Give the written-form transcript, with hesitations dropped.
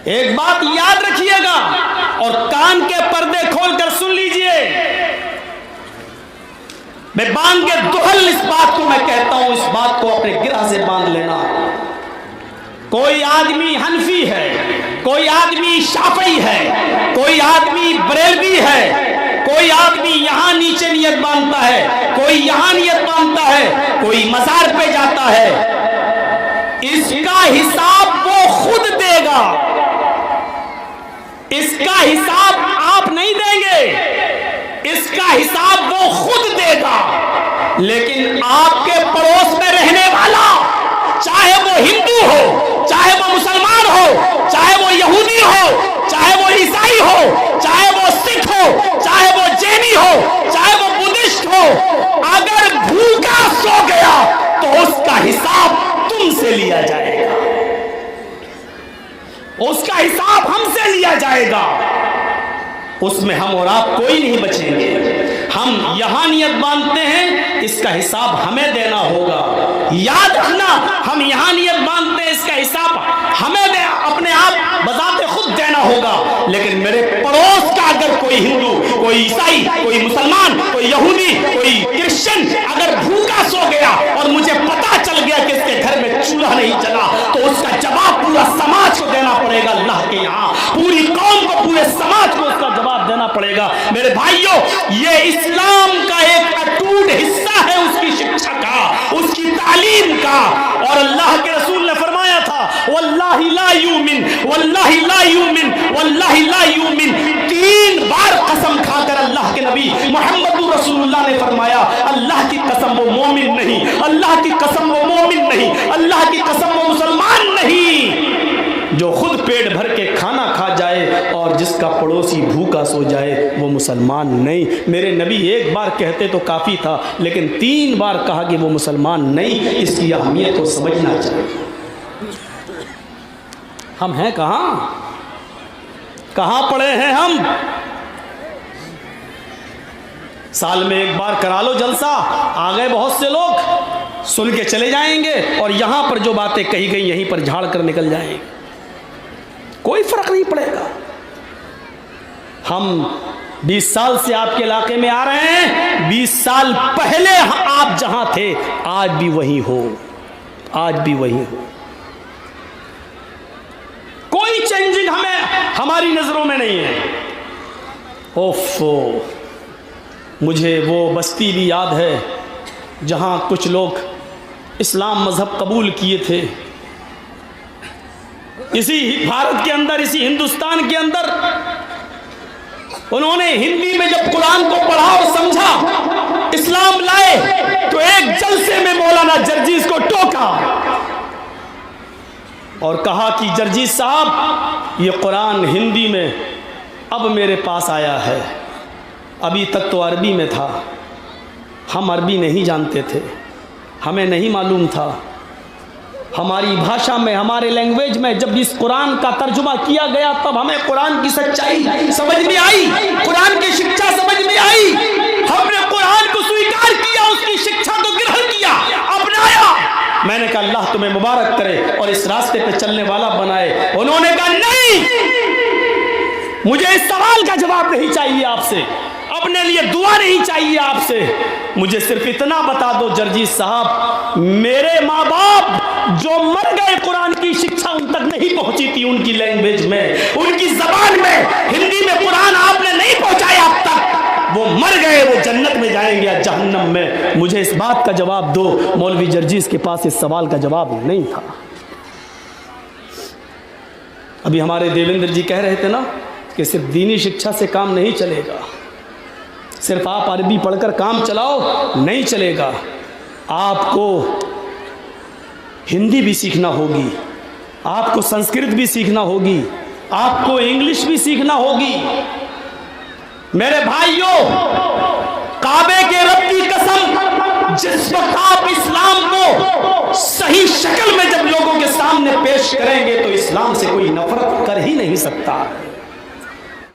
एक बात याद रखिएगा और कान के पर्दे खोलकर सुन लीजिए। मैं बांध के दुहल इस बात को मैं कहता हूं, इस बात को अपने गिरह से बांध लेना। कोई आदमी हनफी है, कोई आदमी शाफई है, कोई आदमी बरेलवी है, कोई आदमी यहां नीचे नियत बांधता है, कोई यहां नियत बांधता है, कोई मजार पे जाता है, इसका हिसाब वो खुद देगा। इसका हिसाब आप नहीं देंगे, इसका हिसाब वो खुद देगा। लेकिन आपके पड़ोस में रहने वाला, चाहे वो हिंदू हो, चाहे वो मुसलमान हो, चाहे वो यहूदी हो, चाहे वो ईसाई हो, चाहे वो सिख हो, चाहे वो जैनी हो, चाहे वो बुद्धिस्ट हो, अगर भूखा सो गया तो उसका हिसाब तुमसे लिया जाएगा, उसका हिसाब हमसे लिया जाएगा। उसमें हम और आप कोई नहीं बचेंगे। हम यहां नियत बांधते हैं, इसका हिसाब हमें देना होगा। याद रखना, हम यहां नियत बांधते हैं, इसका हिसाब हमें अपने आप बजाते खुद देना होगा। लेकिन मेरे पड़ोस का अगर कोई हिंदू, कोई ईसाई, कोई मुसलमान, कोई यहूदी, कोई क्रिश्चियन अगर भूखा सो गया और मुझे पता चल गया कि इसके घर में चूल्हा नहीं जला, तो उसका जवाब पूरा समाज को देना पड़ेगा। अल्लाह के यहाँ पूरी कौम को, पूरे समाज को उसका जवाब देना पड़ेगा। मेरे भाइयों, ये इस्लाम का एक अटूट हिस्सा है, उसकी शिक्षा का, उसकी तालीम का। और अल्लाह के रसूल ने फरमाया था, वल्लाहि ला युमिन, वल्लाहि ला युमिन, वल्लाहि ला युमिन। 3 बार कसम खाकर अल्लाह के नबी मोहम्मद रसूलुल्लाह ने फरमाया, अल्लाह की कसम वो मोमिन नहीं, अल्लाह की कसम वो मोमिन नहीं, अल्लाह की कसम वो मुसलमान नहीं। जो खुद पेट भर के खाना खा जाए और जिसका पड़ोसी भूखा सो जाए वो मुसलमान नहीं। मेरे नबी एक बार कहते तो काफ़ी था, लेकिन 3 बार कहा कि वो मुसलमान नहीं। इसकी अहमियत को समझना चाहिए। हम हैं कहाँ, कहाँ पड़े हैं हम? साल में एक बार करा लो जलसा, आ गए बहुत से लोग, सुन के चले जाएंगे और यहां पर जो बातें कही गई यहीं पर झाड़ कर निकल जाएंगे, कोई फर्क नहीं पड़ेगा। हम 20 साल से आपके इलाके में आ रहे हैं, 20 साल पहले आप जहां थे आज भी वही हो, आज भी वही हो। कोई चेंजिंग हमारी नजरों में नहीं है। ओफो, मुझे वो बस्ती भी याद है जहां कुछ लोग इस्लाम मजहब कबूल किए थे। इसी भारत के अंदर, इसी हिंदुस्तान के अंदर उन्होंने हिंदी में जब कुरान को पढ़ा और समझा, इस्लाम लाए, तो एक जलसे में मौलाना जर्जीस को टोका और कहा कि जर्जीस साहब, ये कुरान हिंदी में अब मेरे पास आया है, अभी तक तो अरबी में था, हम अरबी नहीं जानते थे, हमें नहीं मालूम था। हमारी भाषा में, हमारे लैंग्वेज में जब इस कुरान का तर्जुमा किया गया तब हमें कुरान की सच्चाई समझ में आई, कुरान की शिक्षा समझ में आई। हमने कुरान को स्वीकार किया, उसकी शिक्षा को ग्रहण किया, अपनाया। मैंने कहा अल्लाह तुम्हें मुबारक करे और इस रास्ते पे चलने वाला बनाए। उन्होंने कहा नहीं, मुझे इस सवाल का जवाब नहीं चाहिए आपसे, अपने लिए दुआ नहीं चाहिए आपसे, मुझे सिर्फ इतना बता दो जर्जीस साहब, मेरे माँ बाप जो मर गए, कुरान की शिक्षा उन तक नहीं पहुंची थी, उनकी लैंग्वेज में, उनकी जबान में, हिंदी में कुरान आपने नहीं पहुंचाया अब तक, वो मर गए, वो जन्नत में जाएंगे या जहन्नम में। मुझे इस बात का जवाब दो। मौलवी जर्जीस के पास इस सवाल का जवाब नहीं था। अभी हमारे देवेंद्र जी कह रहे थे ना कि सिर्फ दीनी शिक्षा से काम नहीं चलेगा, सिर्फ आप अरबी पढ़कर काम चलाओ नहीं चलेगा, आपको हिंदी भी सीखना होगी, आपको संस्कृत भी सीखना होगी, आपको इंग्लिश भी सीखना होगी। मेरे भाइयों, काबे के रब की कसम, जिस वक्त आप इस्लाम को सही शक्ल में जब लोगों के सामने पेश करेंगे तो इस्लाम से कोई नफरत कर ही नहीं सकता।